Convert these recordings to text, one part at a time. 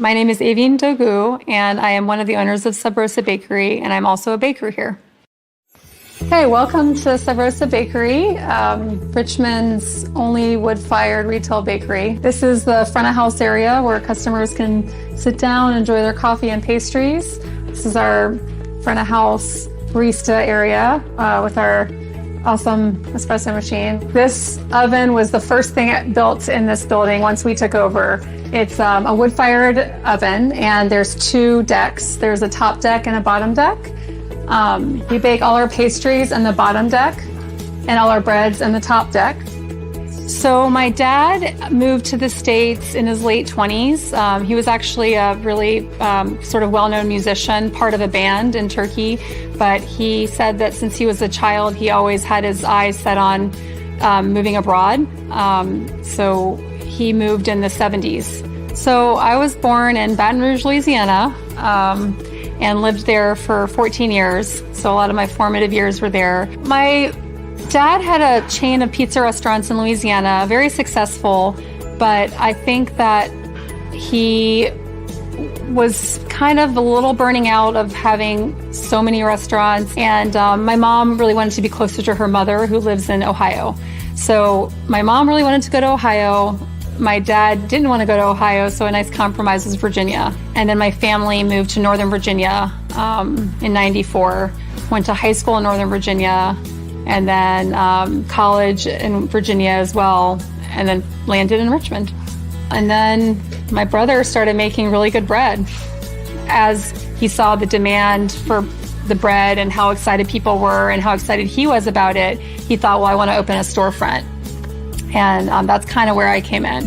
My name is Evin Dogu, and I am one of the owners of Sub Rosa Bakery, and I'm also a baker here. Hey, welcome to Sub Rosa Bakery, Richmond's only wood-fired retail bakery. This is the front of house area where customers can sit down, enjoy their coffee and pastries. This is our front of house barista area with our awesome espresso machine. This oven was the first thing built in this building once we took over. It's a wood-fired oven, and there's two decks. There's a top deck and a bottom deck. We bake all our pastries in the bottom deck and all our breads in the top deck. So my dad moved to the States in his late 20s. He was actually a really sort of well-known musician, part of a band in Turkey, but he said that since he was a child, he always had his eyes set on moving abroad. So he moved in the 70s. So I was born in Baton Rouge, Louisiana, and lived there for 14 years. So a lot of my formative years were there. My dad had a chain of pizza restaurants in Louisiana, very successful, but I think that he was kind of a little burning out of having so many restaurants. And my mom really wanted to be closer to her mother, who lives in Ohio. So my mom really wanted to go to Ohio. My dad didn't want to go to Ohio, so a nice compromise was Virginia. And then my family moved to Northern Virginia in '94, went to high school in Northern Virginia, and then college in Virginia as well, and then landed in Richmond. And then my brother started making really good bread. As he saw the demand for the bread and how excited people were and how excited he was about it, he thought, well, I want to open a storefront. And that's kind of where I came in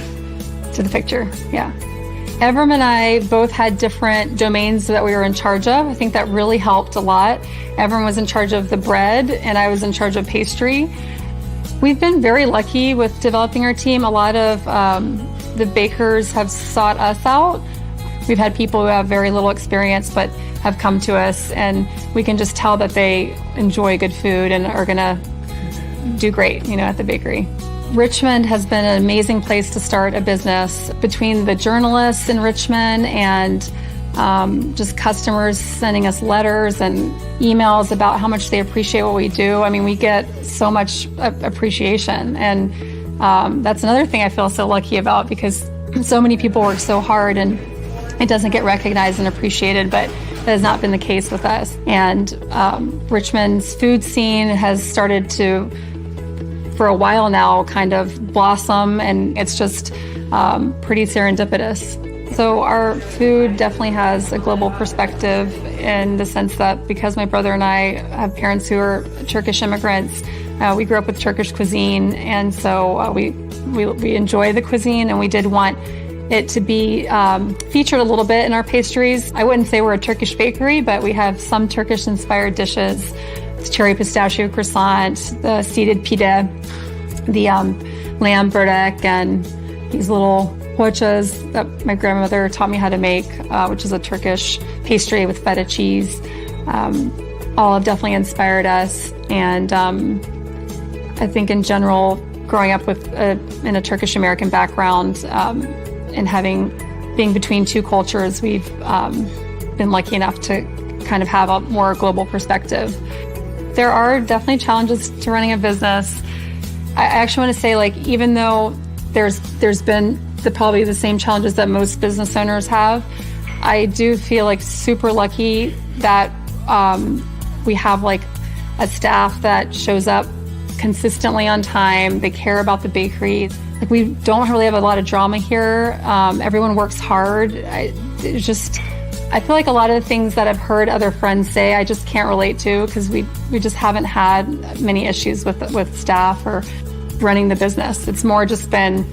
to the picture, yeah. Evrim and I both had different domains that we were in charge of. I think that really helped a lot. Evrim was in charge of the bread, and I was in charge of pastry. We've been very lucky with developing our team. A lot of the bakers have sought us out. We've had people who have very little experience but have come to us, and we can just tell that they enjoy good food and are gonna do great, at the bakery. Richmond has been an amazing place to start a business. Between the journalists in Richmond and just customers sending us letters and emails about how much they appreciate what we do. I mean, we get so much appreciation. And that's another thing I feel so lucky about, because so many people work so hard and it doesn't get recognized and appreciated, but that has not been the case with us. And Richmond's food scene has started to, for a while now, kind of blossom, and it's just pretty serendipitous. So our food definitely has a global perspective, in the sense that because my brother and I have parents who are Turkish immigrants, we grew up with Turkish cuisine, and so we enjoy the cuisine, and we did want it to be featured a little bit in our pastries. I wouldn't say we're a Turkish bakery, but we have some Turkish-inspired dishes. Cherry pistachio croissant, the seeded pide, the lamb burdak, and these little poğaças that my grandmother taught me how to make, which is a Turkish pastry with feta cheese. All have definitely inspired us. And I think in general, growing up in a Turkish-American background and being between two cultures, we've been lucky enough to kind of have a more global perspective. There are definitely challenges to running a business. I actually want to say, even though there's been probably the same challenges that most business owners have, I do feel super lucky that we have a staff that shows up consistently on time. They care about the bakery. We don't really have a lot of drama here. Everyone works hard. I feel like a lot of the things that I've heard other friends say, I just can't relate to, because we just haven't had many issues with staff or running the business. It's more just been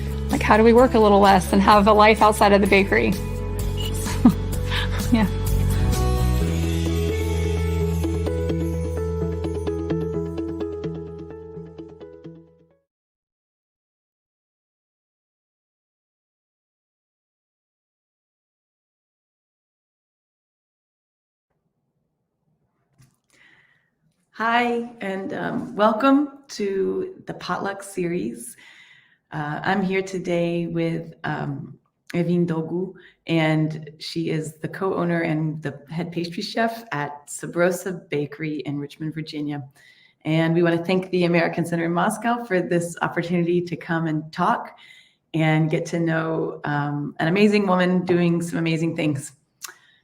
how do we work a little less and have a life outside of the bakery? Yeah. Hi, and welcome to the POTLUCK Series. I'm here today with Evin Dogu, and she is the co-owner and the head pastry chef at Sub Rosa Bakery in Richmond, Virginia. And we want to thank the American Center in Moscow for this opportunity to come and talk and get to know an amazing woman doing some amazing things.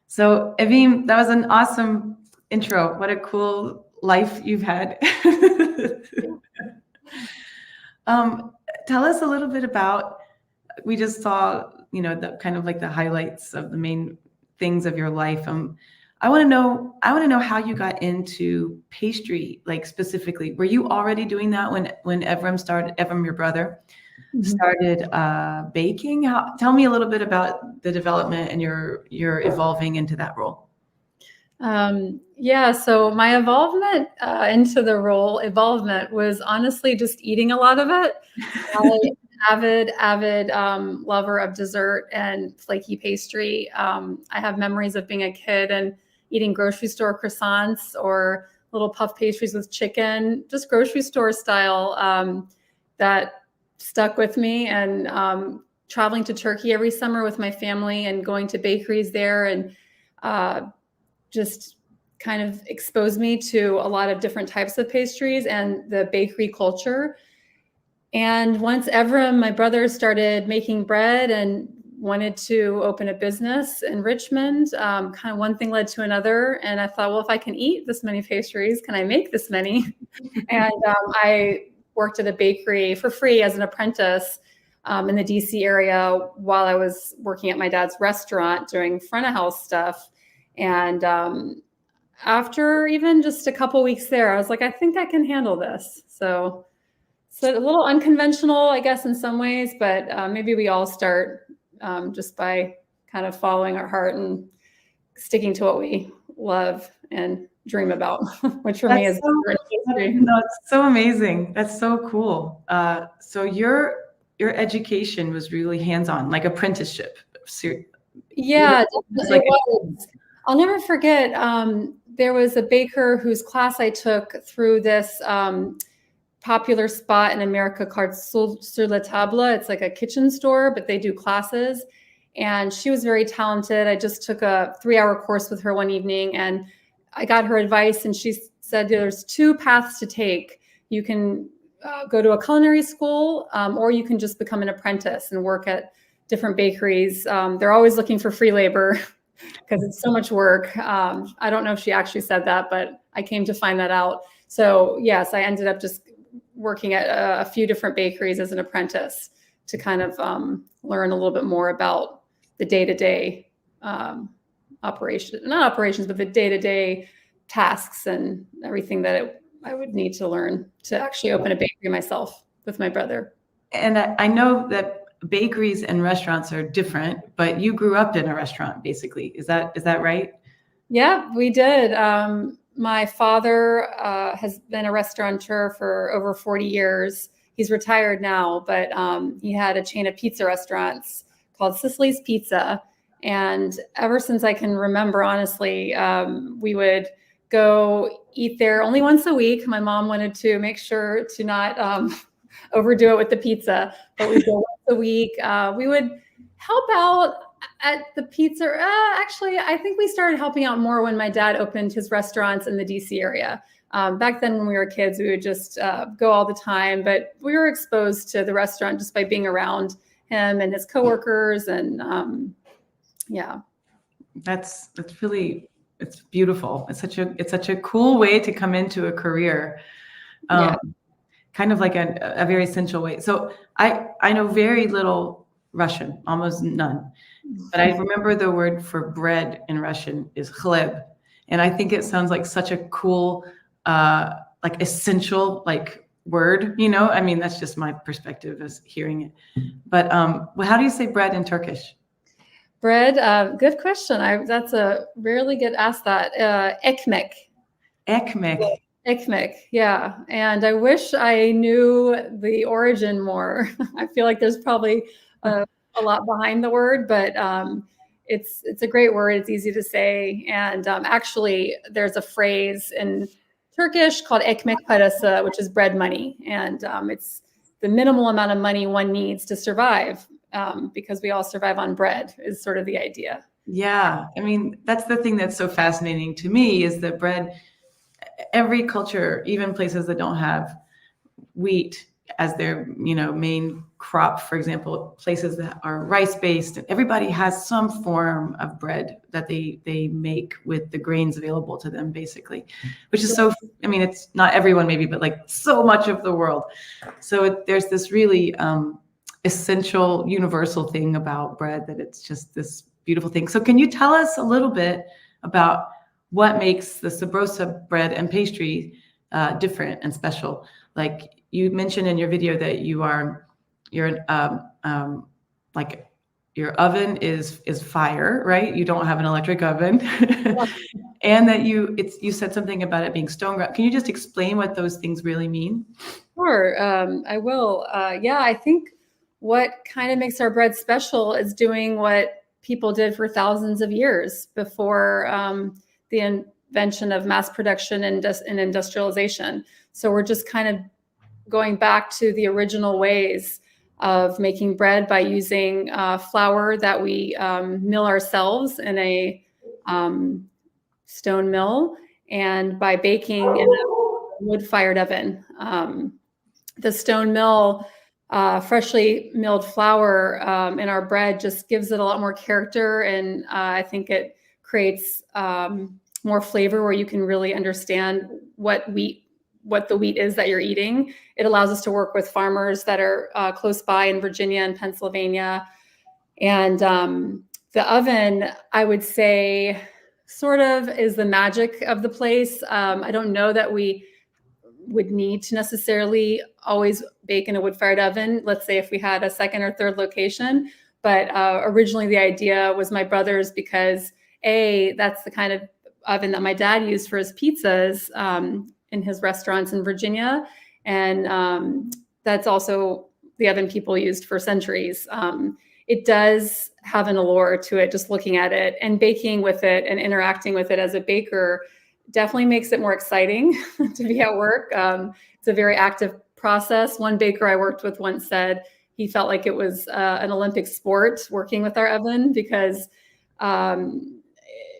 So Evim, that was an awesome intro. What a cool life you've had. Tell us a little bit about, we just saw, the kind of like the highlights of the main things of your life. I want to know how you got into pastry, like specifically. Were you already doing that when Evrim, your brother, started baking? Tell me a little bit about the development and your evolving into that role. Yeah, so my involvement into the role was honestly just eating a lot of it. Avid lover of dessert and flaky pastry. I have memories of being a kid and eating grocery store croissants or little puff pastries with chicken, just grocery store style, that stuck with me. And traveling to Turkey every summer with my family and going to bakeries there and just kind of exposed me to a lot of different types of pastries and the bakery culture. And once Evrim, my brother, started making bread and wanted to open a business in Richmond, kind of one thing led to another. And I thought, well, if I can eat this many pastries, can I make this many? And I worked at a bakery for free as an apprentice in the DC area while I was working at my dad's restaurant doing front of house stuff. And after even just a couple weeks there, I was like, I think I can handle this. So a little unconventional, I guess, in some ways, but maybe we all start just by kind of following our heart and sticking to what we love and dream about, which for me is it's so amazing. That's so cool. So your education was really hands-on, like apprenticeship. Yeah, it was. I'll never forget. There was a baker whose class I took through this popular spot in America called Sur la Table. It's like a kitchen store, but they do classes. And she was very talented. I just took a 3-hour course with her one evening and I got her advice. And she said, there's 2 paths to take. You can go to a culinary school or you can just become an apprentice and work at different bakeries. They're always looking for free labor because it's so much work. I don't know if she actually said that, but I came to find that out. So yes, I ended up just working at a few different bakeries as an apprentice to kind of learn a little bit more about the day-to-day not operations, but the day-to-day tasks and everything that I would need to learn to actually open a bakery myself with my brother. And I know that bakeries and restaurants are different, but you grew up in a restaurant, basically. Is that right? Yeah, we did. My father has been a restaurateur for over 40 years. He's retired now, but he had a chain of pizza restaurants called Sicily's Pizza. And ever since I can remember, honestly, we would go eat there only once a week. My mom wanted to make sure to not overdo it with the pizza, but we'd go once a week. We would help out at the pizza. Actually, I think we started helping out more when my dad opened his restaurants in the DC area. Back then when we were kids, we would just go all the time, but we were exposed to the restaurant just by being around him and his coworkers. And yeah. That's really, it's beautiful. It's such a cool way to come into a career. Kind of like a very essential way. So I know very little Russian, almost none. But I remember the word for bread in Russian is chleb. And I think it sounds like such a cool, like essential, like word, I mean, that's just my perspective as hearing it. But how do you say bread in Turkish? Bread, good question. That's a rarely get asked that. Ekmek. Ekmek. Ekmek, yeah. And I wish I knew the origin more. I feel like there's probably a lot behind the word, but it's a great word. It's easy to say. And actually, there's a phrase in Turkish called ekmek parası, which is bread money. And it's the minimal amount of money one needs to survive because we all survive on bread is sort of the idea. Yeah. I mean, that's the thing that's so fascinating to me is that bread, every culture, even places that don't have wheat as their, main crop, for example, places that are rice based, everybody has some form of bread that they make with the grains available to them, basically, which is so, I mean, it's not everyone maybe, but like so much of the world. So there's this really essential universal thing about bread, that it's just this beautiful thing. So can you tell us a little bit about what makes the Sub Rosa bread and pastry different and special? Like you mentioned in your video that like your oven is fire, right? You don't have an electric oven. And that you said something about it being stone ground. Can you just explain what those things really mean? Sure, I will. Yeah, I think what kind of makes our bread special is doing what people did for thousands of years before the invention of mass production and industrialization. So we're just kind of going back to the original ways of making bread by using flour that we mill ourselves in a stone mill, and by baking in a wood-fired oven. The stone mill, freshly milled flour in our bread just gives it a lot more character, and I think it creates more flavor where you can really understand what the wheat is that you're eating. It allows us to work with farmers that are close by in Virginia and Pennsylvania. And the oven, I would say, sort of is the magic of the place. I don't know that we would need to necessarily always bake in a wood-fired oven, let's say if we had a second or third location. But originally the idea was my brother's, because that's the kind of oven that my dad used for his pizzas in his restaurants in Virginia. And that's also the oven people used for centuries. It does have an allure to it, just looking at it, and baking with it and interacting with it as a baker definitely makes it more exciting to be at work. It's a very active process. One baker I worked with once said he felt like it was an Olympic sport working with our oven, because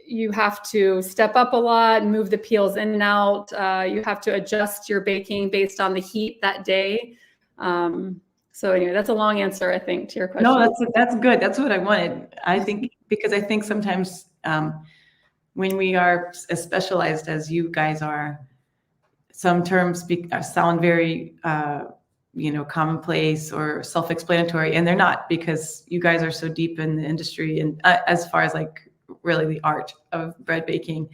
you have to step up a lot and move the peels in and out. You have to adjust your baking based on the heat that day. So anyway, that's a long answer, I think, to your question. No, that's good. That's what I wanted. I think, because I think sometimes when we are as specialized as you guys are, some terms sound very, commonplace or self-explanatory, and they're not, because you guys are so deep in the industry. And as far as like really the art of bread baking,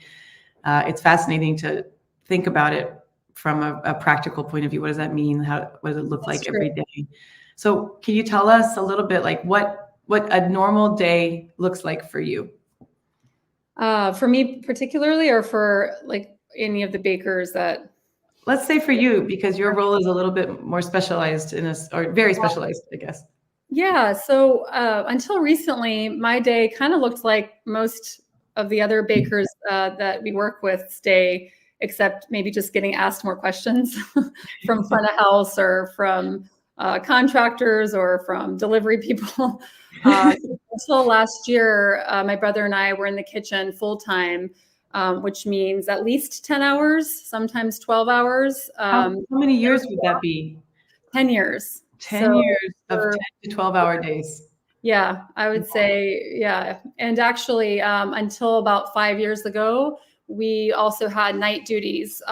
it's fascinating to think about it from a practical point of view. What does that mean? What does it look like every day? So can you tell us a little bit like what a normal day looks like for you? For me particularly, or for like any of the bakers that? Let's say for you, because your role is a little bit more specialized or very specialized, I guess. Yeah. So until recently, my day kind of looked like most of the other bakers that we work with day, except maybe just getting asked more questions from front of house, or from contractors, or from delivery people. Until last year, my brother and I were in the kitchen full time, which means at least 10 hours, sometimes 12 hours. How many years would that be? 10 years. 10 years of 10 to 12-hour days. Yeah, I would say, yeah. And actually, until about 5 years ago, we also had night duties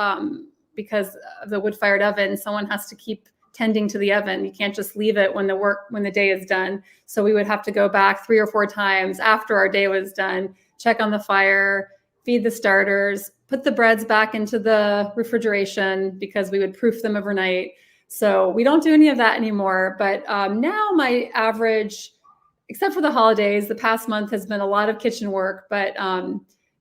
because of the wood-fired oven. Someone has to keep tending to the oven. You can't just leave it when the day is done. So we would have to go back 3 or 4 times after our day was done, check on the fire, feed the starters, put the breads back into the refrigeration because we would proof them overnight. So we don't do any of that anymore. But now my average, except for the holidays, the past month has been a lot of kitchen work. But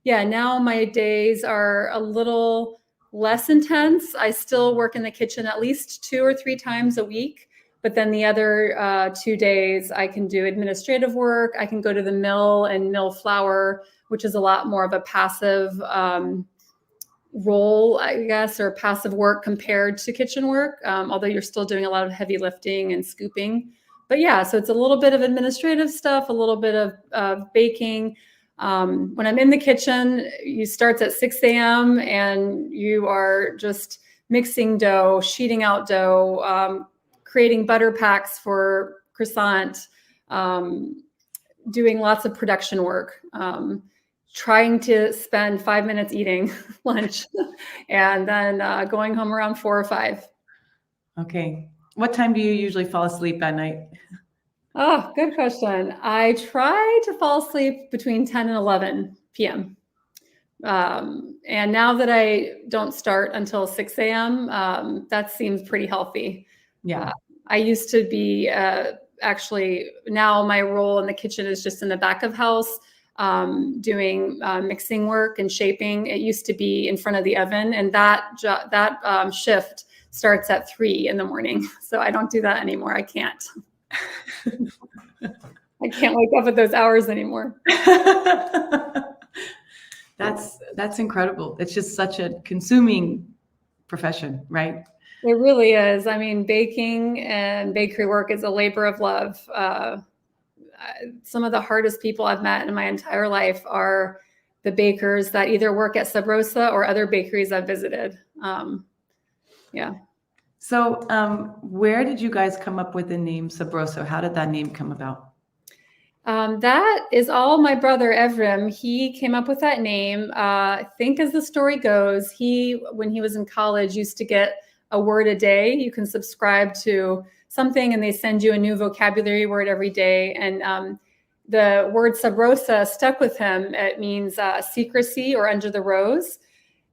yeah, now my days are a little less intense. I still work in the kitchen at least 2 or 3 times a week. But then the other 2 days, I can do administrative work. I can go to the mill and mill flour, which is a lot more of a passive role, I guess, or passive work compared to kitchen work, although you're still doing a lot of heavy lifting and scooping. But yeah, so it's a little bit of administrative stuff, a little bit of baking. When I'm in the kitchen, you starts at 6 a.m. and you are just mixing dough, sheeting out dough, creating butter packs for croissant, doing lots of production work, trying to spend 5 minutes eating lunch, and then going home around 4 or 5. Okay. What time do you usually fall asleep at night? Oh, good question. I try to fall asleep between 10 and 11 p.m. And now that I don't start until 6 a.m., that seems pretty healthy. Yeah. I used to be actually, now my role in the kitchen is just in the back of house, doing mixing work and shaping. It used to be in front of the oven, and that shift starts at 3 in the morning. So I don't do that anymore. I can't. I can't wake up at those hours anymore. That's incredible. It's just such a consuming profession, right? It really is. I mean, baking and bakery work is a labor of love. Some of the hardest people I've met in my entire life are the bakers that either work at Sub Rosa or other bakeries I've visited. Yeah. So where did you guys come up with the name Sub Rosa? How did that name come about? That is all my brother Evrim. He came up with that name. I think as the story goes, when he was in college, used to get a word a day. You can subscribe to something and they send you a new vocabulary word every day. And the word Sub Rosa stuck with him. It means secrecy or under the rose.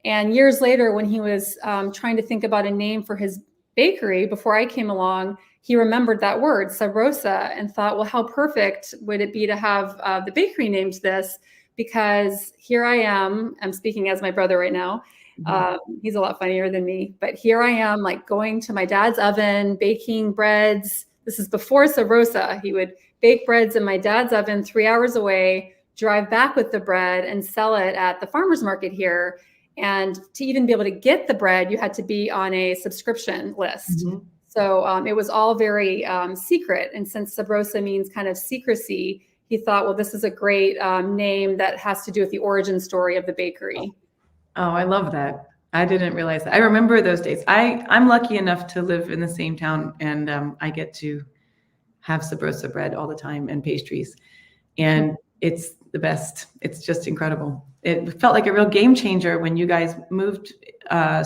And years later, when he was trying to think about a name for his bakery before I came along, he remembered that word, Sub Rosa, and thought, well, how perfect would it be to have the bakery named this? Because here I am, I'm speaking as my brother right now. He's a lot funnier than me, but here I am, like going to my dad's oven, baking breads. This is before Sub Rosa. He would bake breads in my dad's oven 3 hours away, drive back with the bread and sell it at the farmer's market here. And to even be able to get the bread, you had to be on a subscription list. Mm-hmm. So it was all very secret. And since Sub Rosa means kind of secrecy, he thought, well, this is a great name that has to do with the origin story of the bakery. Oh, I love that. I didn't realize that. I remember those days. I'm lucky enough to live in the same town, and I get to have Sub Rosa bread all the time and pastries. And it's the best. It's just incredible. It felt like a real game changer when you guys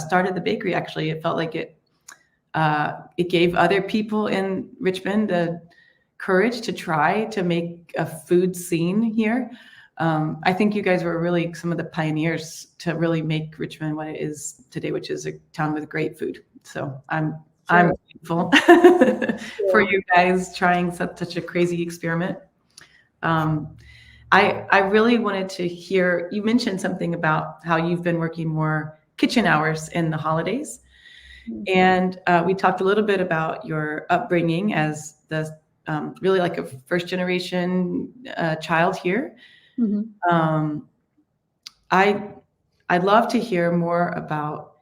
started the bakery. Actually, it felt like it gave other people in Richmond the courage to try to make a food scene here. I think you guys were really some of the pioneers to really make Richmond what it is today, which is a town with great food. So I'm grateful for you guys trying such a crazy experiment. I really wanted to hear, you mentioned something about how you've been working more kitchen hours in the holidays. And we talked a little bit about your upbringing as the really like a first generation child here. Mm-hmm. I'd love to hear more about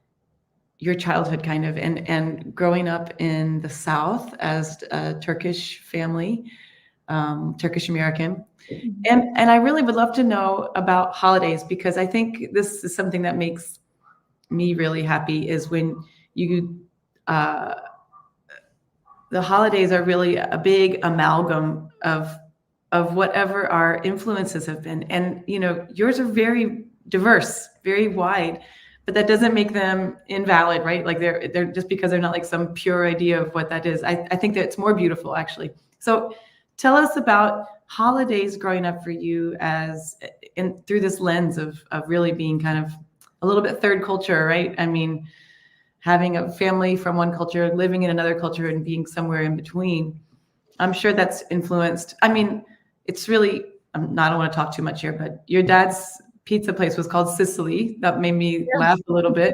your childhood kind of and growing up in the South as a Turkish family, Turkish American. And I really would love to know about holidays, because I think this is something that makes me really happy is when you, the holidays are really a big amalgam of whatever our influences have been. And, you know, yours are very diverse, very wide, but that doesn't make them invalid, right? Like they're just because they're not like some pure idea of what that is. I think that it's more beautiful, actually. So tell us about holidays growing up for you through this lens of really being kind of a little bit third culture, right? I mean, having a family from one culture, living in another culture, and being somewhere in between. I'm sure that's influenced. I mean, it's really, I don't want to talk too much here, but your dad's pizza place was called Sicily. That made me laugh a little bit.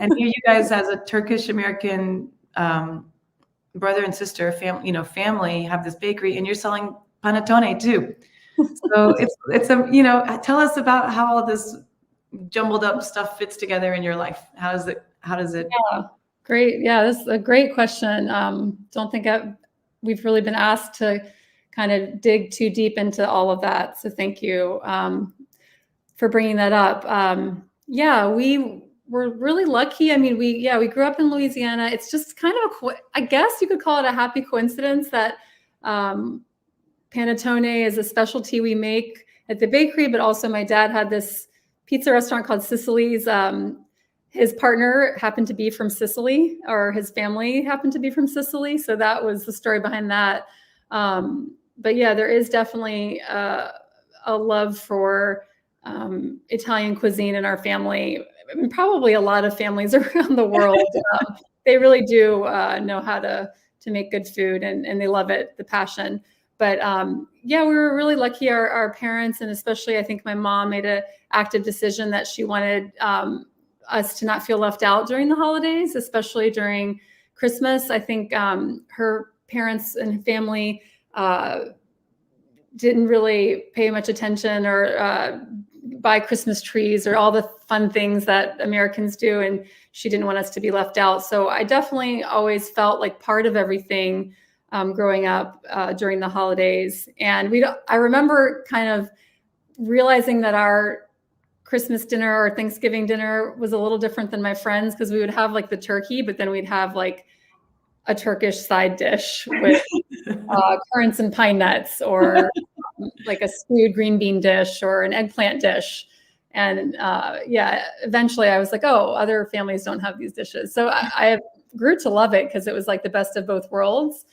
And here you guys, as a Turkish American brother and sister family, have this bakery, and you're selling panettone too. So it's tell us about how all this jumbled up stuff fits together in your life. How does it? Yeah, great. Yeah, this is a great question. Don't think I've we've really been asked to kind of dig too deep into all of that. So thank you for bringing that up. Yeah, we were really lucky. I mean, we grew up in Louisiana. It's just kind of I guess you could call it a happy coincidence that panettone is a specialty we make at the bakery, but also my dad had this pizza restaurant called Sicily's. His partner happened to be from Sicily, or his family happened to be from Sicily. So that was the story behind that. But yeah, there is definitely a love for Italian cuisine in our family. I mean, probably a lot of families around the world. They really do know how to make good food, and they love it, the passion. But yeah, we were really lucky. Our parents, and especially I think my mom, made an active decision that she wanted us to not feel left out during the holidays, especially during Christmas. I think her parents and family didn't really pay much attention or buy Christmas trees or all the fun things that Americans do. And she didn't want us to be left out. So I definitely always felt like part of everything growing up during the holidays. And I remember kind of realizing that our Christmas dinner or Thanksgiving dinner was a little different than my friends, because we would have like the turkey, but then we'd have like a Turkish side dish with currants and pine nuts, or like a stewed green bean dish or an eggplant dish. And yeah, eventually I was like, oh, other families don't have these dishes. So I grew to love it because it was like the best of both worlds.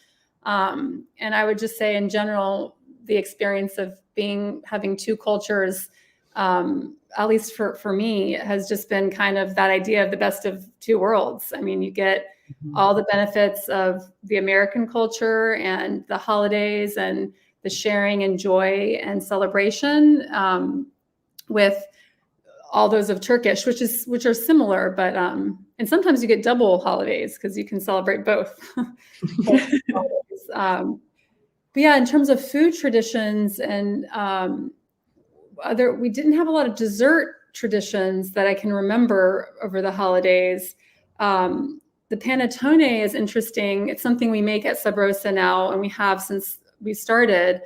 And I would just say in general, the experience of having two cultures, at least for me, has just been kind of that idea of the best of two worlds. I mean, you get all the benefits of the American culture and the holidays and the sharing and joy and celebration with all those of Turkish, which are similar, but and sometimes you get double holidays because you can celebrate both. But yeah, in terms of food traditions and we didn't have a lot of dessert traditions that I can remember over the holidays. The panettone is interesting. It's something we make at Sub Rosa now, and we have since we started.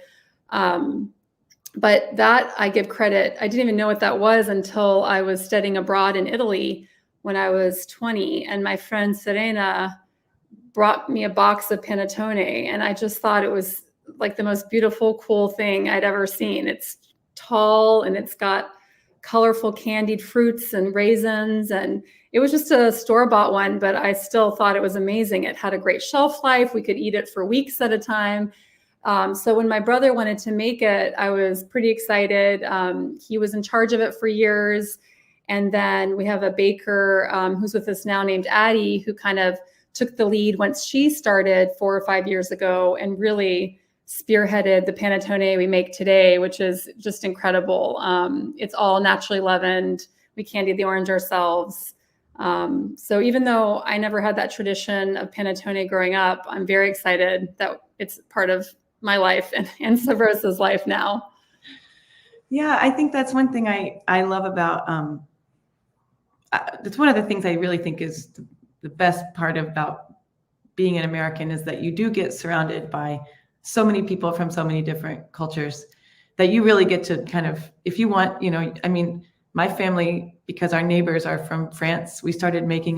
But that I give credit. I didn't even know what that was until I was studying abroad in Italy when I was 20. And my friend Serena brought me a box of panettone. And I just thought it was like the most beautiful, cool thing I'd ever seen. It's tall and it's got colorful candied fruits and raisins. And it was just a store-bought one, but I still thought it was amazing. It had a great shelf life. We could eat it for weeks at a time. So when my brother wanted to make it, I was pretty excited. He was in charge of it for years. And then we have a baker who's with us now named Addie, who kind of took the lead once she started 4 or 5 years ago and really spearheaded the panettone we make today, which is just incredible. It's all naturally leavened. We candy the orange ourselves. So even though I never had that tradition of panettone growing up, I'm very excited that it's part of my life and Sub Rosa's life now. Yeah, I think that's one thing I love about, it's one of the things I really think is the best part about being an American, is that you do get surrounded by so many people from so many different cultures that you really get to kind of, if you want, I mean, my family, because our neighbors are from France, we started making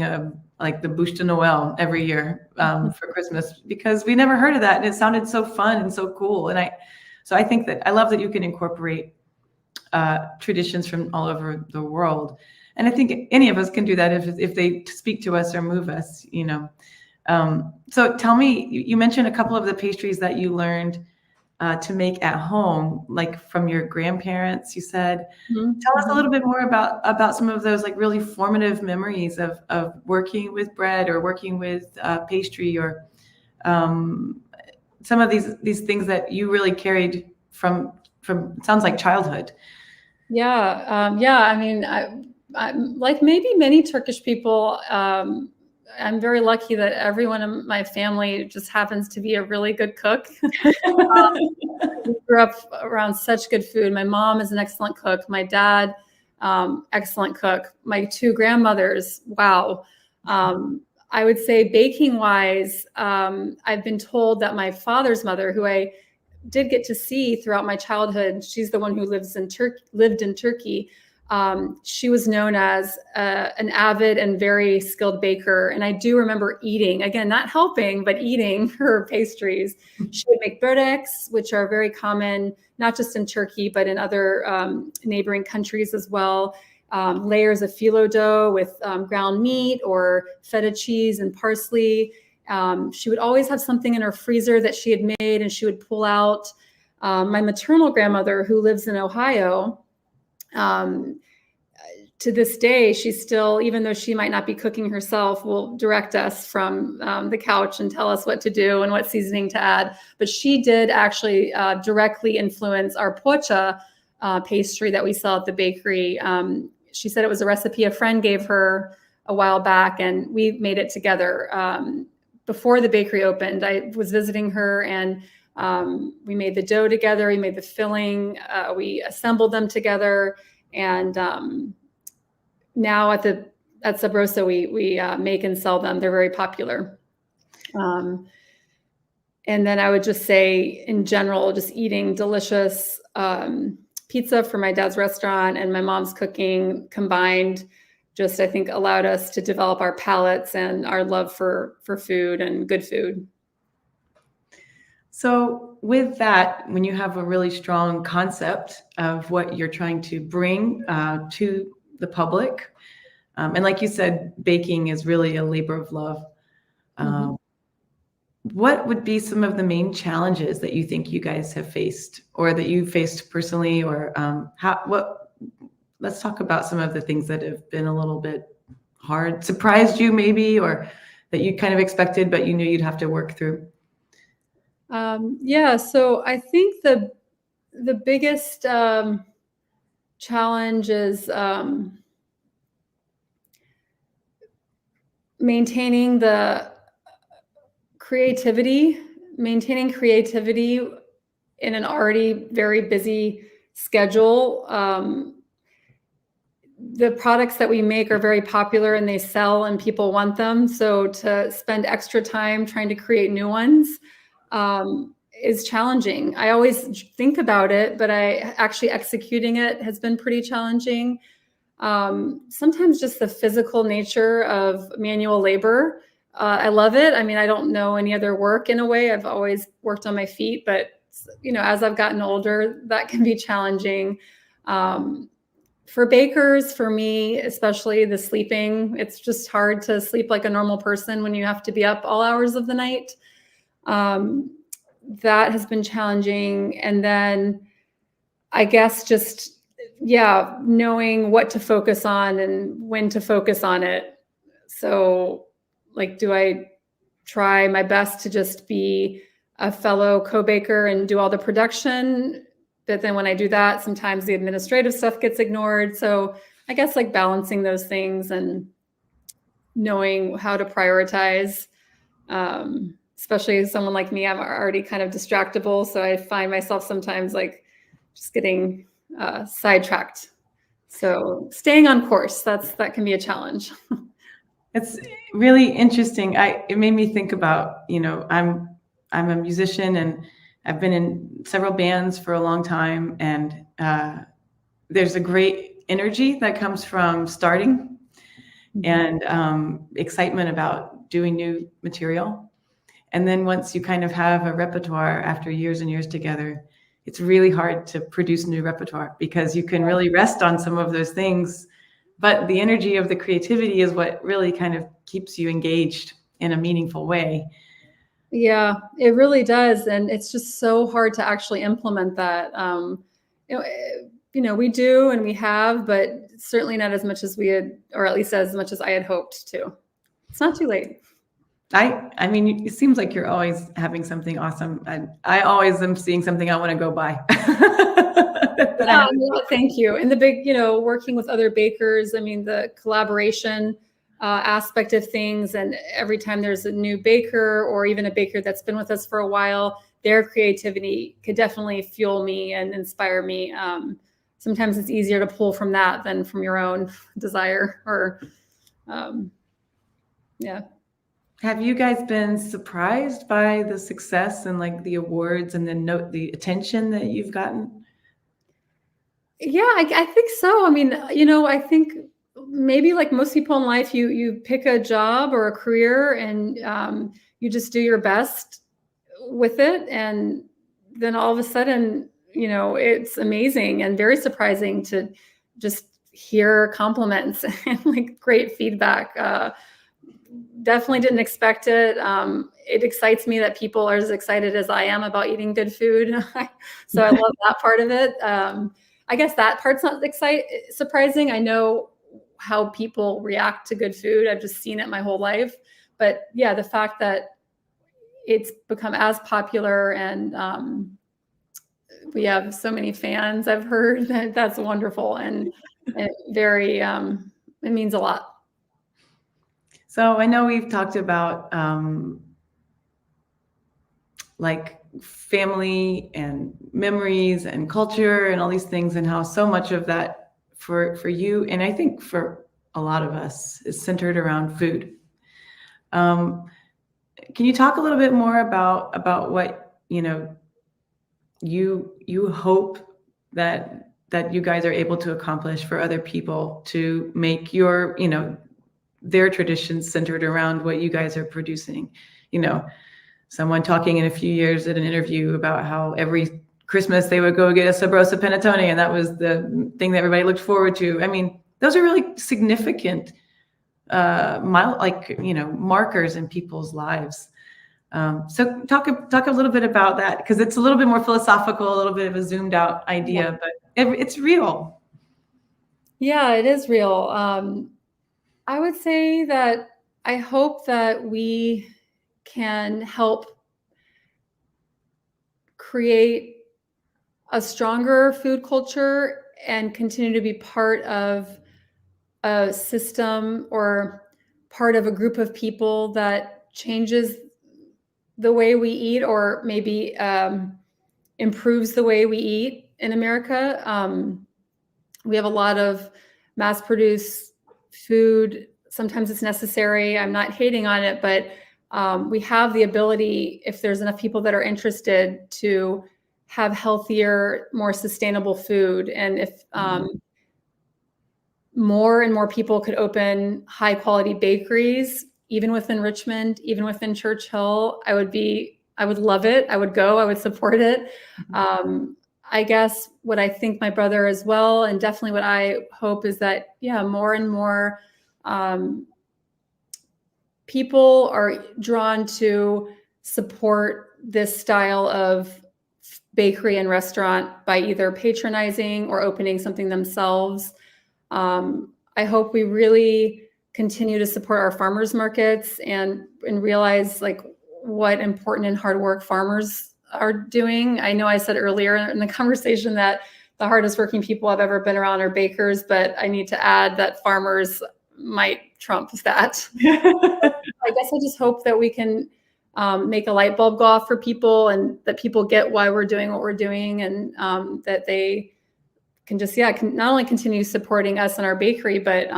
like the bûche de Noël every year for Christmas, because we never heard of that. And it sounded so fun and so cool. And so I think that I love that you can incorporate traditions from all over the world. And I think any of us can do that if they speak to us or move us, So tell me, you mentioned a couple of the pastries that you learned to make at home, like from your grandparents, you said. Mm-hmm. Tell us a little bit more about some of those like really formative memories of working with bread or working with pastry, or some of these things that you really carried from it sounds like childhood. Yeah. I mean, I like maybe many Turkish people, I'm very lucky that everyone in my family just happens to be a really good cook. We grew up around such good food. My mom is an excellent cook. My dad, excellent cook. My 2 grandmothers, wow. I would say baking wise, I've been told that my father's mother, who I did get to see throughout my childhood, she's the one who lived in Turkey. She was known as an avid and very skilled baker. And I do remember eating, again, not helping, but eating her pastries. She would make böreğs, which are very common, not just in Turkey, but in other neighboring countries as well. Layers of phyllo dough with ground meat or feta cheese and parsley. She would always have something in her freezer that she had made and she would pull out. My maternal grandmother, who lives in Ohio, to this day, she's still, even though she might not be cooking herself, will direct us from the couch and tell us what to do and what seasoning to add. But she did actually directly influence our pocha pastry that we sell at the bakery. She said it was a recipe a friend gave her a while back, and we made it together. Before the bakery opened, I was visiting her, and we made the dough together. We made the filling. We assembled them together, and now at Sub Rosa, we make and sell them. They're very popular. And then I would just say, in general, just eating delicious pizza from my dad's restaurant and my mom's cooking combined, just I think allowed us to develop our palates and our love for food and good food. So with that, when you have a really strong concept of what you're trying to bring to the public, and like you said, baking is really a labor of love. What would be some of the main challenges that you think you guys have faced, or that you faced personally, or let's talk about some of the things that have been a little bit hard, surprised you maybe, or that you kind of expected, but you knew you'd have to work through. Yeah, so I think the biggest challenge is maintaining creativity in an already very busy schedule. The products that we make are very popular and they sell and people want them. So to spend extra time trying to create new ones is challenging. I always think about it, but actually executing it has been pretty challenging. Sometimes just the physical nature of manual labor. I love it. I mean, I don't know any other work in a way. I've always worked on my feet, but as I've gotten older, that can be challenging. For bakers, for me, especially the sleeping, it's just hard to sleep like a normal person when you have to be up all hours of the night. That has been challenging. And then I guess just, knowing what to focus on and when to focus on it. So do I try my best to just be a fellow co-baker and do all the production? But then when I do that, sometimes the administrative stuff gets ignored. So I guess balancing those things and knowing how to prioritize, especially as someone like me, I'm already kind of distractible. So I find myself sometimes just getting sidetracked. So staying on course, that can be a challenge. It's really interesting. It made me think about, I'm a musician and I've been in several bands for a long time, and there's a great energy that comes from starting and excitement about doing new material. And then once you kind of have a repertoire after years and years together, it's really hard to produce new repertoire because you can really rest on some of those things. But the energy of the creativity is what really kind of keeps you engaged in a meaningful way. Yeah, it really does. And it's just so hard to actually implement that. We do and we have, but certainly not as much as we had, or at least as much as I had hoped to. It's not too late. I mean, it seems like you're always having something awesome. I always am seeing something I want to go buy. Thank you. And the big, working with other bakers, I mean, the collaboration aspect of things. And every time there's a new baker or even a baker that's been with us for a while, their creativity could definitely fuel me and inspire me. Sometimes it's easier to pull from that than from your own desire or, yeah. have you guys been surprised by the success and like the awards and the attention that you've gotten? Yeah, I think so. I mean, I think maybe like most people in life, you pick a job or a career and you just do your best with it. And then all of a sudden, it's amazing and very surprising to just hear compliments and like great feedback. Definitely didn't expect it. It excites me that people are as excited as I am about eating good food. So I love that part of it. I guess that part's not surprising. I know how people react to good food. I've just seen it my whole life. But yeah, the fact that it's become as popular and we have so many fans, I've heard that's wonderful and very, it means a lot. So I know we've talked about like family and memories and culture and all these things, and how so much of that for you, and I think for a lot of us, is centered around food. Can you talk a little bit more about what you hope that you guys are able to accomplish for other people to make your their traditions centered around what you guys are producing? Someone talking in a few years at an interview about how every Christmas they would go get a Sub Rosa panettone, and that was the thing that everybody looked forward to. I mean, those are really significant markers in people's lives. So talk a little bit about that, because it's a little bit more philosophical, a little bit of a zoomed out idea, but it's real. Yeah, it is real. I would say that I hope that we can help create a stronger food culture and continue to be part of a system or part of a group of people that changes the way we eat, or maybe improves the way we eat in America. We have a lot of mass-produced food. Sometimes it's necessary. I'm not hating on it, but we have the ability, if there's enough people that are interested, to have healthier, more sustainable food. And if more and more people could open high-quality bakeries, even within Richmond, even within Churchill, I would love it. I would go. I would support it. I guess what I think my brother as well, and definitely what I hope, is that, more and more people are drawn to support this style of bakery and restaurant by either patronizing or opening something themselves. I hope we really continue to support our farmers markets and realize like what important and hard work farmers are doing. I know I said earlier in the conversation that the hardest working people I've ever been around are bakers, but I need to add that farmers might trump that. I guess I just hope that we can make a light bulb go off for people, and that people get why we're doing what we're doing, and that they can just, can not only continue supporting us and our bakery, but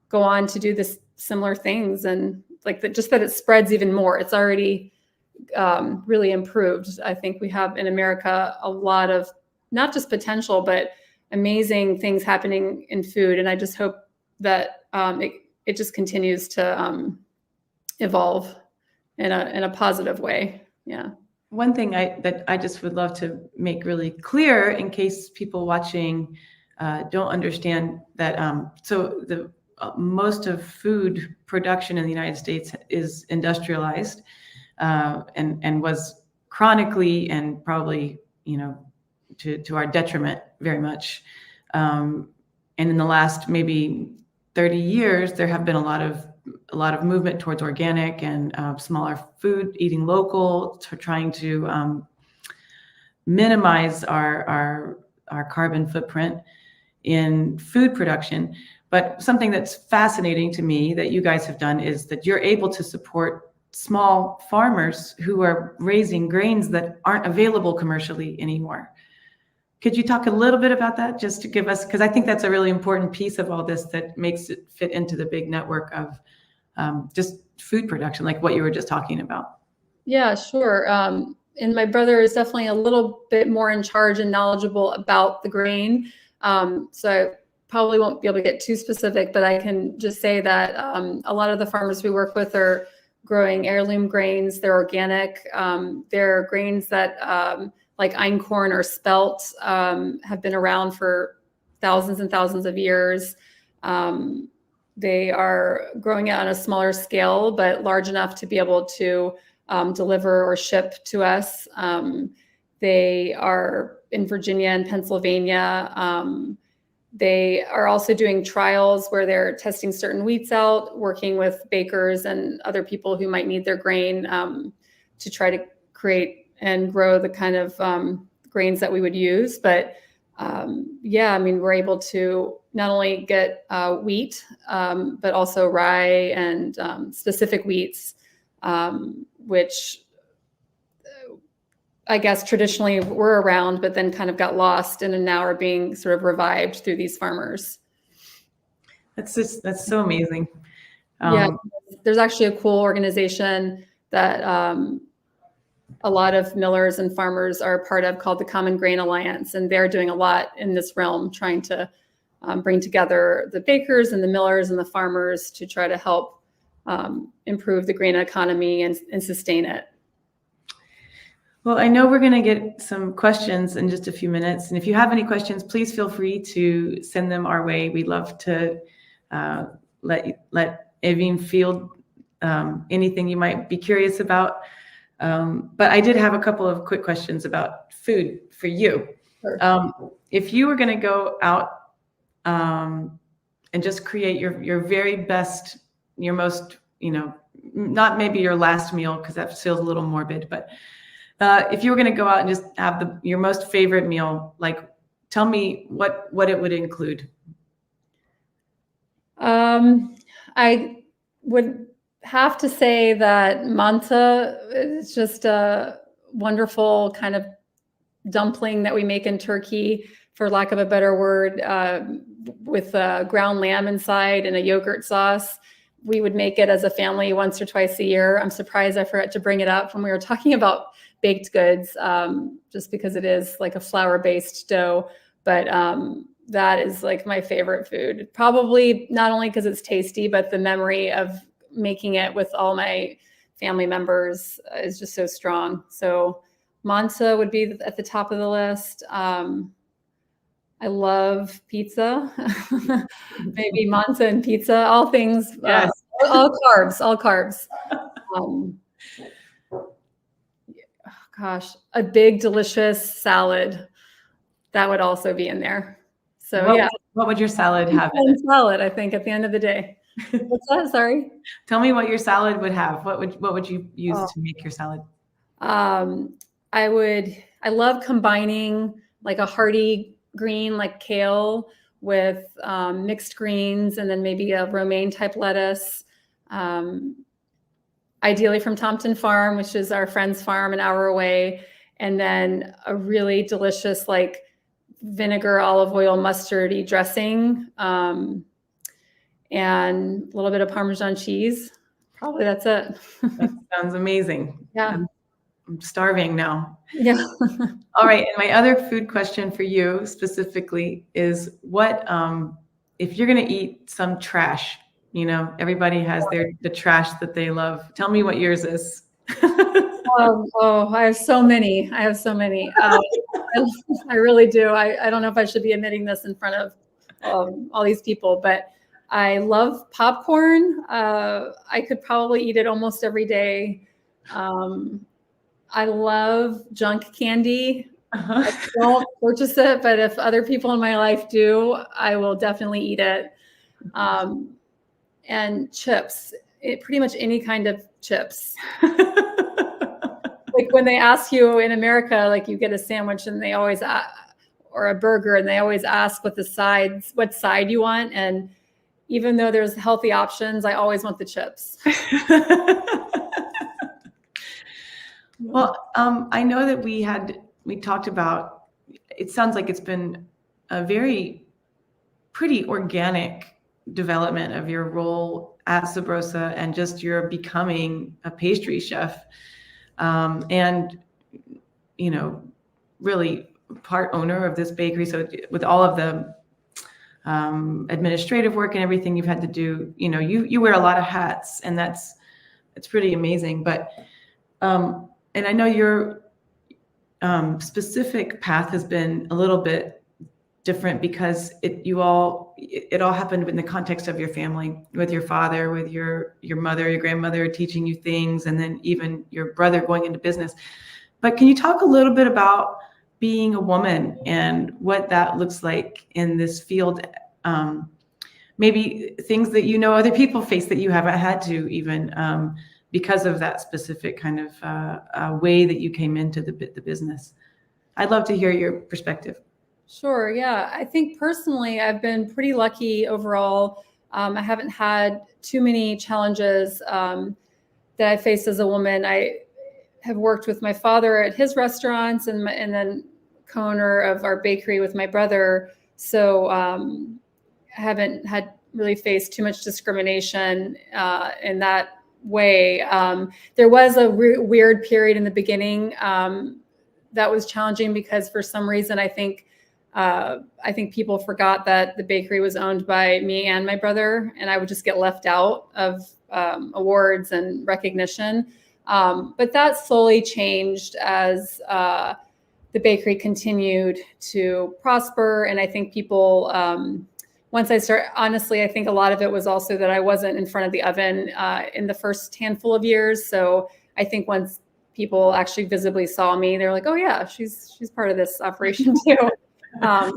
go on to do this similar things, and like just that it spreads even more. It's already really improved. I think we have in America a lot of not just potential, but amazing things happening in food. And I just hope that it just continues to evolve in a positive way. Yeah. One thing that I just would love to make really clear, in case people watching don't understand, that so the most of food production in the United States is industrialized, and was chronically and probably to our detriment very much. And in the last maybe 30 years, there have been a lot of movement towards organic and smaller food, eating local, to trying to minimize our carbon footprint in food production. But something that's fascinating to me that you guys have done is that you're able to support small farmers who are raising grains that aren't available commercially anymore. Could you talk a little bit about that, just to give us, because I think that's a really important piece of all this that makes it fit into the big network of just food production, like what you were just talking about? Yeah, sure. And my brother is definitely a little bit more in charge and knowledgeable about the grain. So I probably won't be able to get too specific, but I can just say that a lot of the farmers we work with are growing heirloom grains. They're organic. They're grains that like einkorn or spelt have been around for thousands and thousands of years. They are growing it on a smaller scale, but large enough to be able to deliver or ship to us. They are in Virginia and Pennsylvania. They are also doing trials where they're testing certain wheats out, working with bakers and other people who might need their grain to try to create and grow the kind of grains that we would use. But yeah, I mean, we're able to not only get wheat, but also rye and specific wheats, which I guess traditionally were around, but then kind of got lost and now are being sort of revived through these farmers. That's so amazing. Yeah, there's actually a cool organization that a lot of millers and farmers are part of called the Common Grain Alliance, and they're doing a lot in this realm, trying to bring together the bakers and the millers and the farmers to try to help improve the grain economy and sustain it. Well, I know we're going to get some questions in just a few minutes. And if you have any questions, please feel free to send them our way. We'd love to let Evin field anything you might be curious about. But I did have a couple of quick questions about food for you. Sure. If you were going to go out and just create your very best, your most, not maybe your last meal, because that feels a little morbid, but if you were going to go out and just have your most favorite meal, like tell me what it would include. I would have to say that manta is just a wonderful kind of dumpling that we make in Turkey, for lack of a better word, with ground lamb inside and a yogurt sauce. We would make it as a family once or twice a year. I'm surprised I forgot to bring it up when we were talking about baked goods, just because it is like a flour-based dough. But that is like my favorite food. Probably not only because it's tasty, but the memory of making it with all my family members is just so strong. So manta would be at the top of the list. I love pizza. Maybe manta and pizza, all things, yes. all carbs. Gosh, a big, delicious salad. That would also be in there. So yeah. What would your salad have? Salad, I think, at the end of the day. What's that? Sorry. Tell me what your salad would have. What would you use to make your salad? I love combining like a hearty green like kale with mixed greens, and then maybe a romaine type lettuce. Ideally from Tompton Farm, which is our friend's farm an hour away. And then a really delicious like vinegar, olive oil, mustardy dressing, and a little bit of Parmesan cheese. Probably that's it. That sounds amazing. Yeah. I'm starving now. Yeah. All right. And my other food question for you specifically is what, if you're going to eat some trash, everybody has the trash that they love. Tell me what yours is. I have so many. I really do. I don't know if I should be admitting this in front of all these people, but I love popcorn. I could probably eat it almost every day. I love junk candy. I don't purchase it, but if other people in my life do, I will definitely eat it. And chips, pretty much any kind of chips. Like when they ask you in America, like you get a sandwich and they always or a burger, and they always ask what side you want. And even though there's healthy options, I always want the chips. Well, I know that we talked about, it sounds like it's been a pretty organic development of your role at Sub Rosa and just your becoming a pastry chef, and really part owner of this bakery. So with all of the administrative work and everything you've had to do, you wear a lot of hats, and it's pretty amazing. But and I know your specific path has been a little bit different because it all happened in the context of your family, with your father, with your mother, your grandmother teaching you things, and then even your brother going into business. But can you talk a little bit about being a woman and what that looks like in this field? Maybe things that other people face that you haven't had to, even because of that specific kind of way that you came into the business. I'd love to hear your perspective. Sure. Yeah. I think personally, I've been pretty lucky overall. I haven't had too many challenges that I faced as a woman. I have worked with my father at his restaurants and then co-owner of our bakery with my brother. So I haven't had really faced too much discrimination in that way. There was a weird period in the beginning that was challenging because for some reason, I think people forgot that the bakery was owned by me and my brother, and I would just get left out of awards and recognition. But that slowly changed as the bakery continued to prosper. And I think people, once I honestly, I think a lot of it was also that I wasn't in front of the oven in the first handful of years. So I think once people actually visibly saw me, they were like, oh yeah, she's part of this operation too. So that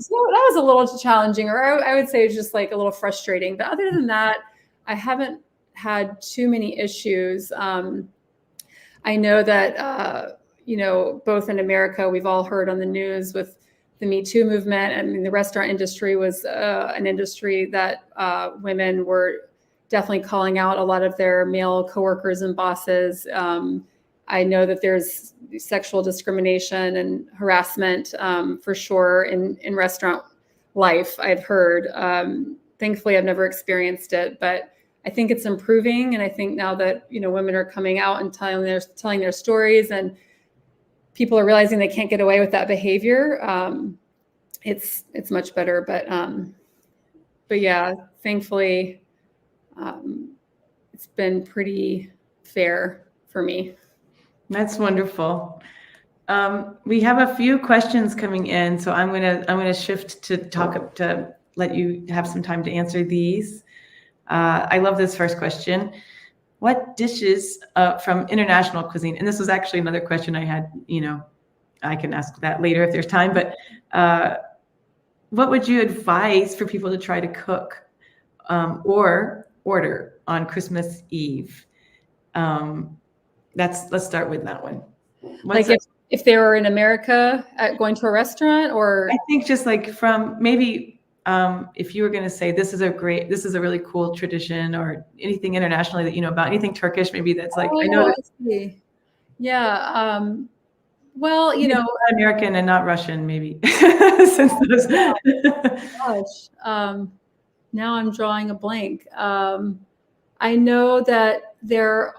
was a little challenging, or I would say just like a little frustrating. But other than that, I haven't had too many issues. I know that, both in America, we've all heard on the news with the Me Too movement. I mean, the restaurant industry was an industry that women were definitely calling out a lot of their male coworkers and bosses. I know that there's sexual discrimination and harassment for sure in restaurant life, I've heard. Thankfully, I've never experienced it, but I think it's improving. And I think now that, women are coming out and telling their stories and people are realizing they can't get away with that behavior, it's much better. But yeah, thankfully, it's been pretty fair for me. That's wonderful. We have a few questions coming in, so I'm gonna shift to let you have some time to answer these. I love this first question. What dishes from international cuisine? And this was actually another question I had. I can ask that later if there's time. But what would you advise for people to try to cook or order on Christmas Eve? Let's start with that one. If they were in America going to a restaurant, or I think just like from maybe if you were going to say this is a really cool tradition, or anything internationally that you know about, anything Turkish, maybe that's like I know. Yeah. Well, not American and not Russian, maybe. Since those. Gosh. Now I'm drawing a blank. I know that there.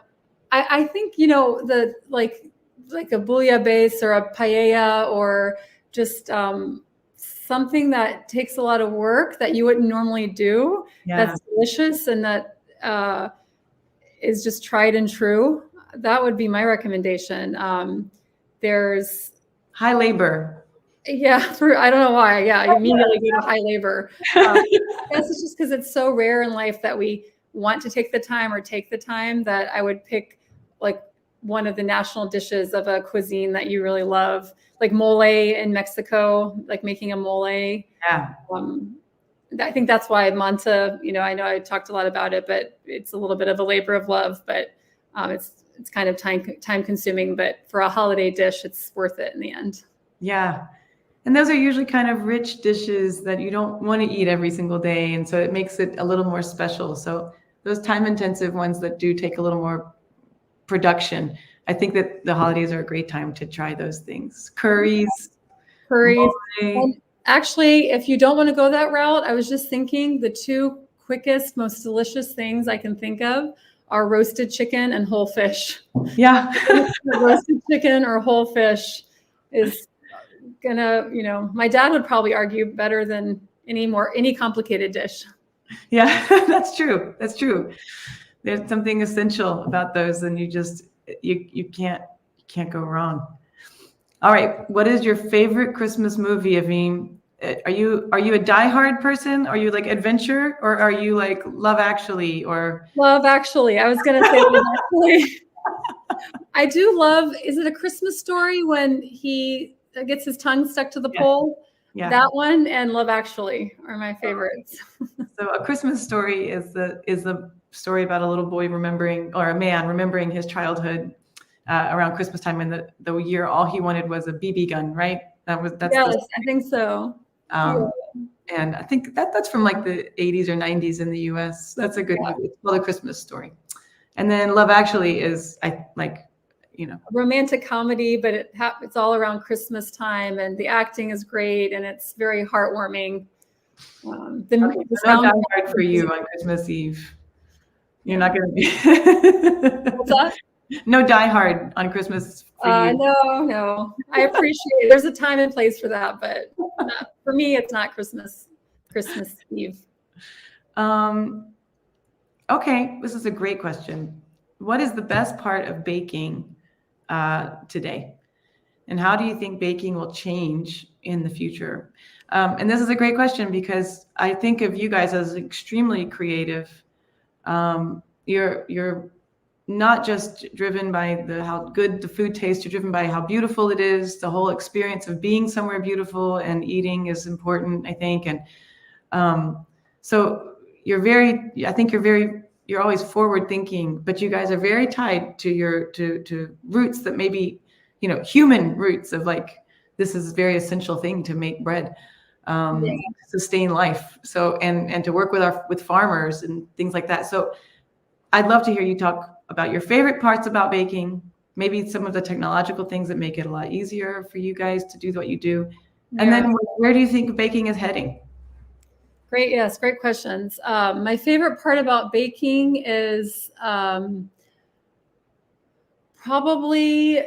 I think the like a bouillabaisse or a paella or just something that takes a lot of work that you wouldn't normally do. Yeah. That's delicious and that is just tried and true. That would be my recommendation. There's high labor. Yeah, I don't know why. Yeah, I immediately go to high labor. That's just because it's so rare in life that we want to take the time that I would pick like one of the national dishes of a cuisine that you really love, like mole in Mexico, like making a mole. Yeah. I think that's why manta, I know I talked a lot about it, but it's a little bit of a labor of love, but it's kind of time consuming, but for a holiday dish, it's worth it in the end. Yeah. And those are usually kind of rich dishes that you don't want to eat every single day. And so it makes it a little more special. So those time intensive ones that do take a little more production, I think that the holidays are a great time to try those things. Curries. And actually, if you don't want to go that route, I was just thinking the two quickest, most delicious things I can think of are roasted chicken and whole fish. Yeah. Roasted chicken or whole fish is gonna, my dad would probably argue better than any complicated dish. Yeah, that's true. That's true. There's something essential about those, and you can't go wrong. All right, what is your favorite Christmas movie, Evin? Are you a diehard person? Are you like adventure, or are you like Love Actually, or Love Actually? I was gonna say Love Actually. I do love. Is it A Christmas Story when he gets his tongue stuck to the pole? Yeah. That one and Love Actually are my favorites. So A Christmas Story is the story about a little boy remembering, or a man remembering his childhood around Christmas time, and the year all he wanted was a BB gun, right? Yes, I think so. And I think that's from like the 80s or 90s in the US. That's a good movie. It's called A Christmas Story. And then Love Actually is a romantic comedy, but it's all around Christmas time, and the acting is great, and it's very heartwarming. No Die Hard for you on Christmas Eve. You're not going to be. What's that? No Die Hard on Christmas for you. No. I appreciate it. There's a time and place for that, but for me, it's not Christmas Eve. Okay, this is a great question. What is the best part of baking today? And how do you think baking will change in the future? And this is a great question because I think of you guys as extremely creative. You're not just driven by how good the food tastes, you're driven by how beautiful it is. The whole experience of being somewhere beautiful and eating is important, I think. And so you're always forward thinking, but you guys are very tied to roots that maybe, human roots of like, this is a very essential thing to make bread, sustain life. So, and to work with farmers and things like that. So I'd love to hear you talk about your favorite parts about baking, maybe some of the technological things that make it a lot easier for you guys to do what you do. And then where do you think baking is heading? Great. Yes. Great questions. My favorite part about baking is probably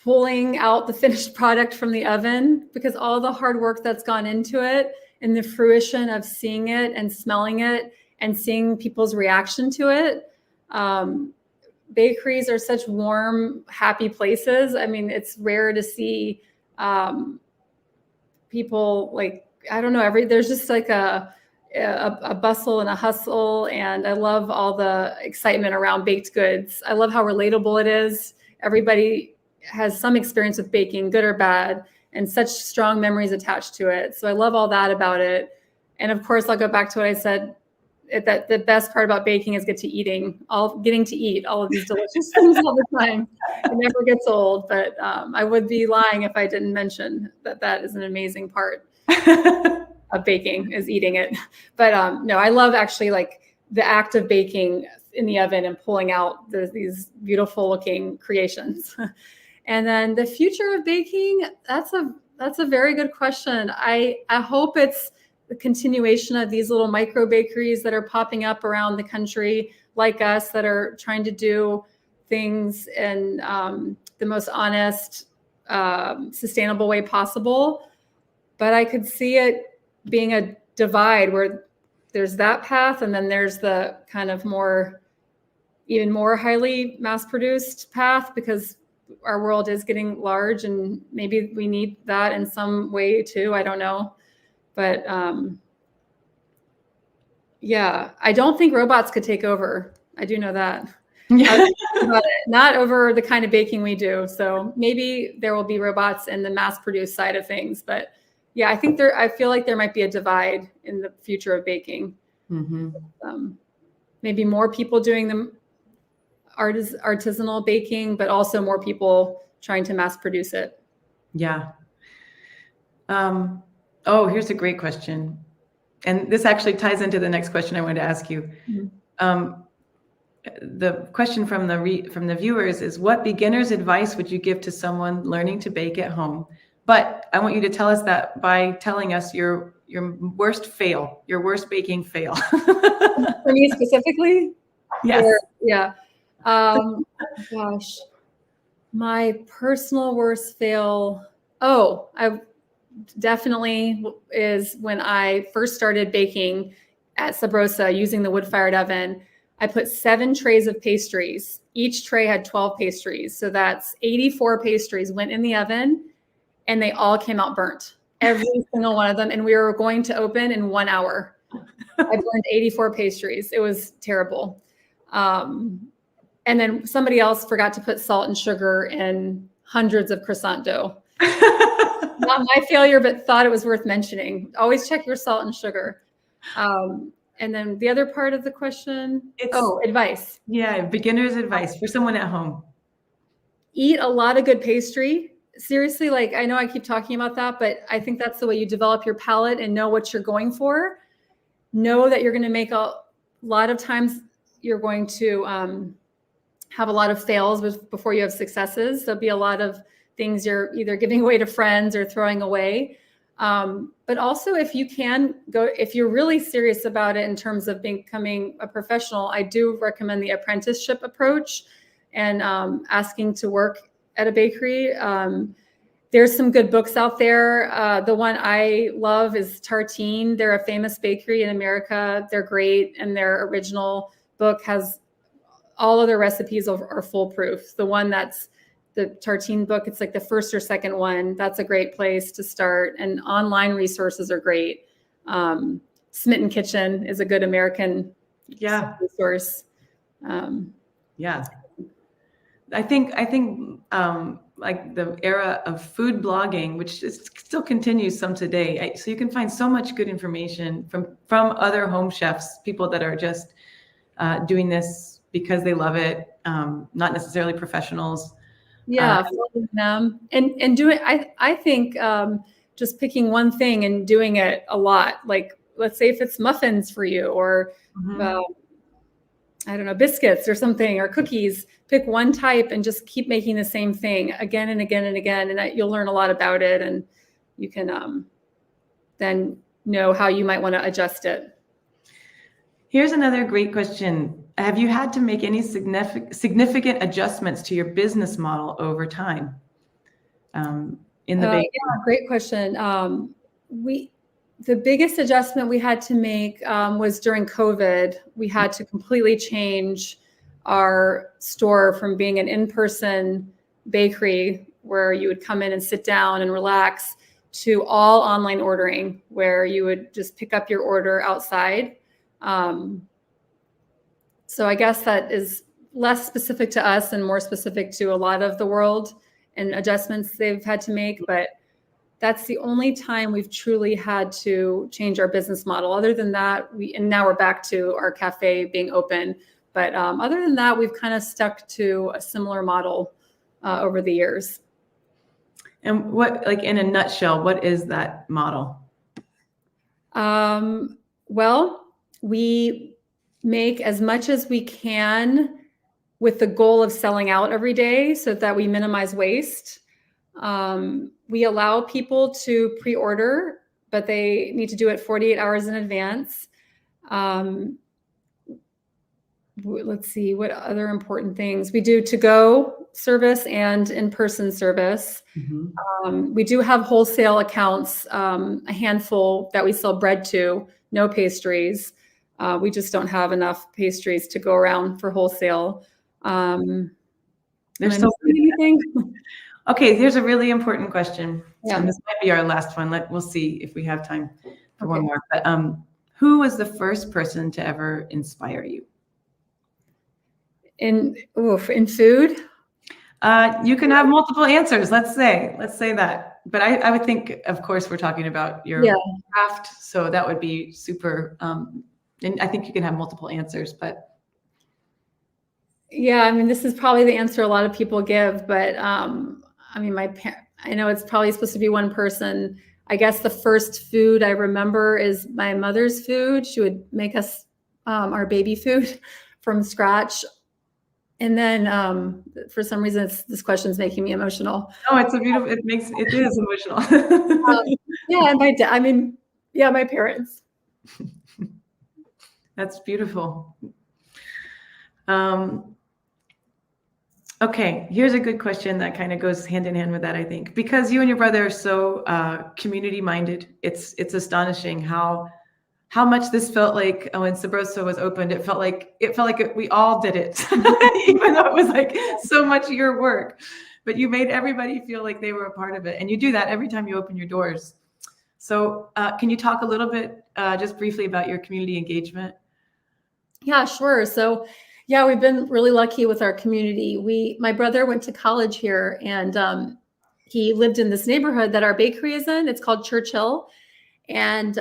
pulling out the finished product from the oven, because all the hard work that's gone into it and the fruition of seeing it and smelling it and seeing people's reaction to it. Bakeries are such warm, happy places. I mean, it's rare to see people like, I don't know, there's just like a bustle and a hustle. And I love all the excitement around baked goods. I love how relatable it is. Everybody has some experience with baking, good or bad, and such strong memories attached to it. So I love all that about it. And of course, I'll go back to what I said, that the best part about baking is getting to eat all of these delicious things all the time. It never gets old, but I would be lying if I didn't mention that is an amazing part of baking, is eating it. But no, I love actually like the act of baking in the oven and pulling out these beautiful looking creations. And then the future of baking, that's a very good question. I hope it's the continuation of these little micro bakeries that are popping up around the country, like us, that are trying to do things in the most honest, sustainable way possible. But I could see it being a divide where there's that path, and then there's the kind of even more highly mass-produced path, because our world is getting large, and maybe we need that in some way too. I don't know. But I don't think robots could take over. I do know that. Not over the kind of baking we do. So maybe there will be robots in the mass-produced side of things. But yeah, I feel like there might be a divide in the future of baking. Mm-hmm. Maybe more people doing the artisanal baking, but also more people trying to mass produce it. Yeah. Oh, here's a great question. And this actually ties into the next question I wanted to ask you. Mm-hmm. The question from the viewers is, what beginner's advice would you give to someone learning to bake at home? But I want you to tell us that by telling us your your worst fail, your worst baking fail. For me specifically? Yes. Yeah. Gosh, my personal worst fail. Oh, I definitely is when I first started baking at Sub Rosa using the wood-fired oven. I put 7 trays of pastries. Each tray had 12 pastries. So that's 84 pastries went in the oven, and they all came out burnt. Every single one of them. And we were going to open in 1 hour. I burned 84 pastries. It was terrible. And then somebody else forgot to put salt and sugar in hundreds of croissant dough. Not my failure, but thought it was worth mentioning. Always check your salt and sugar. And then the other part of the question, advice. Yeah, beginner's advice for someone at home. Eat a lot of good pastry. Seriously, like I know I keep talking about that, but I think that's the way you develop your palate and know what you're going for. Know that you're going to make a lot of times you're going to have a lot of fails before you have successes. There'll be a lot of things you're either giving away to friends or throwing away. But also if you can go, if you're really serious about it in terms of becoming a professional, I do recommend the apprenticeship approach and asking to work at a bakery. There's some good books out there. The one I love is Tartine. They're a famous bakery in America. They're great. And their original book has all of their recipes are foolproof. The one that's the Tartine book, it's like the first or second one. That's a great place to start. And online resources are great. Smitten Kitchen is a good American resource. Yeah. I think like the era of food blogging, which still continues some today. So you can find so much good information from other home chefs, people that are just doing this because they love it, not necessarily professionals. Yeah, following them and doing. I think just picking one thing and doing it a lot. Like let's say if it's muffins for you, or I don't know, biscuits or something, or cookies. Pick one type and just keep making the same thing again and again and again, and you'll learn a lot about it, and you can then know how you might want to adjust it. Here's another great question. Have you had to make any significant adjustments to your business model over time? In the bakery? Yeah, great question. The biggest adjustment we had to make was during COVID. We had to completely change our store from being an in-person bakery where you would come in and sit down and relax to all online ordering, where you would just pick up your order outside. So I guess that is less specific to us and more specific to a lot of the world and adjustments they've had to make. But that's the only time we've truly had to change our business model. Other than that, and now we're back to our cafe being open. But other than that, we've kind of stuck to a similar model over the years. And what, like in a nutshell, what is that model? Well, we make as much as we can with the goal of selling out every day so that we minimize waste. We allow people to pre-order, but they need to do it 48 hours in advance. Let's see, what other important things? We do to-go service and in-person service. Mm-hmm. We do have wholesale accounts, a handful that we sell bread to, no pastries. We just don't have enough pastries to go around for wholesale. There's so anything. Okay, here's a really important question. Yeah. And this might be our last one. We'll see if we have time for one more. But who was the first person to ever inspire you? In food? You can have multiple answers. Let's say that. But I would think, of course, we're talking about your craft. So that would be super. And I think you can have multiple answers, but. Yeah, I mean, this is probably the answer a lot of people give, but I mean, I know it's probably supposed to be one person. I guess the first food I remember is my mother's food. She would make us our baby food from scratch. And then for some reason, this question is making me emotional. Oh, it's a beautiful, it is emotional. Yeah, and I mean, Yeah, my parents. That's beautiful. Okay, here's a good question that kind of goes hand in hand with that, I think, because you and your brother are so community minded. It's astonishing how much this felt like when Sub Rosa was opened. It felt like we all did it, even though it was like so much your work. But you made everybody feel like they were a part of it, and you do that every time you open your doors. So, can you talk a little bit, just briefly, about your community engagement? Yeah, sure. So, yeah, we've been really lucky with our community. My brother went to college here, and he lived in this neighborhood that our bakery is in. It's called Churchill. And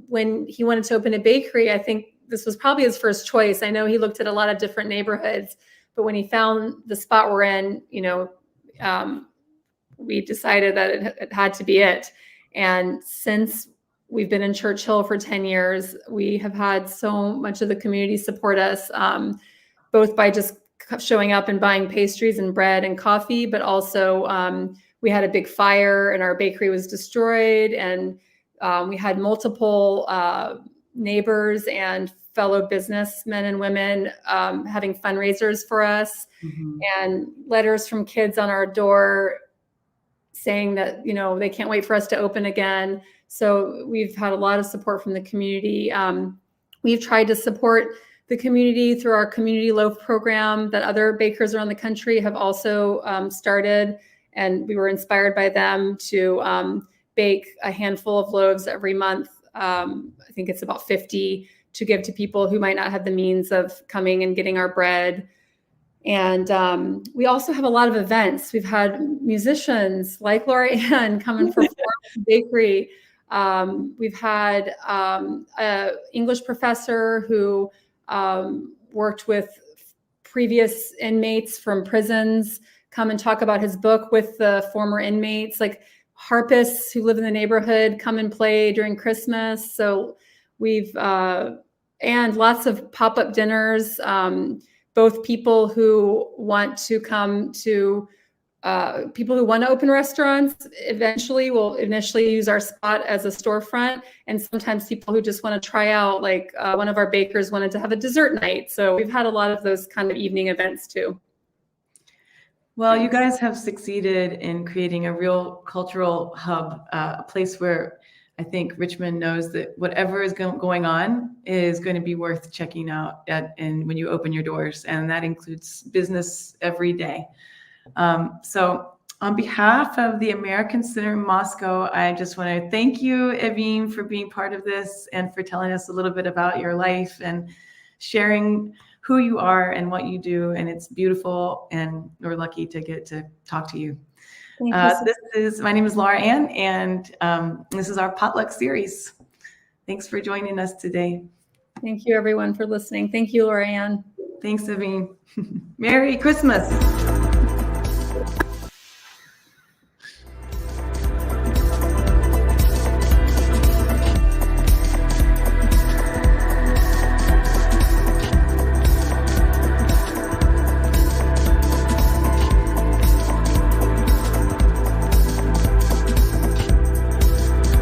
when he wanted to open a bakery, I think this was probably his first choice. I know he looked at a lot of different neighborhoods, but when he found the spot we're in, we decided that it had to be it. And since we've been in Churchill for 10 years, we have had so much of the community support us, both by just showing up and buying pastries and bread and coffee, but also we had a big fire and our bakery was destroyed, and we had multiple neighbors and fellow businessmen and women having fundraisers for us, and letters from kids on our door saying that, they can't wait for us to open again. So we've had a lot of support from the community. We've tried to support the community through our community loaf program that other bakers around the country have also started. And we were inspired by them to bake a handful of loaves every month. I think it's about 50 to give to people who might not have the means of coming and getting our bread. And we also have a lot of events. We've had musicians like Laura Ann come and perform at the bakery. We've had an English professor who worked with previous inmates from prisons come and talk about his book with the former inmates, like harpists who live in the neighborhood come and play during Christmas. So we've, and lots of pop-up dinners, both people who want to come to, people who want to open restaurants eventually will initially use our spot as a storefront. And sometimes people who just want to try out, like one of our bakers wanted to have a dessert night. So we've had a lot of those kind of evening events too. Well, you guys have succeeded in creating a real cultural hub, a place where I think Richmond knows that whatever is going on is going to be worth checking out and when you open your doors, and that includes business every day. So on behalf of the American Center in Moscow, I just want to thank you, Evin, for being part of this and for telling us a little bit about your life and sharing who you are and what you do. And it's beautiful, and we're lucky to get to talk to you. My name is Laura Ann, and this is our Potluck Series. Thanks for joining us today. Thank you, everyone, for listening. Thank you, Laura Ann. Thanks, Evin. Merry Christmas.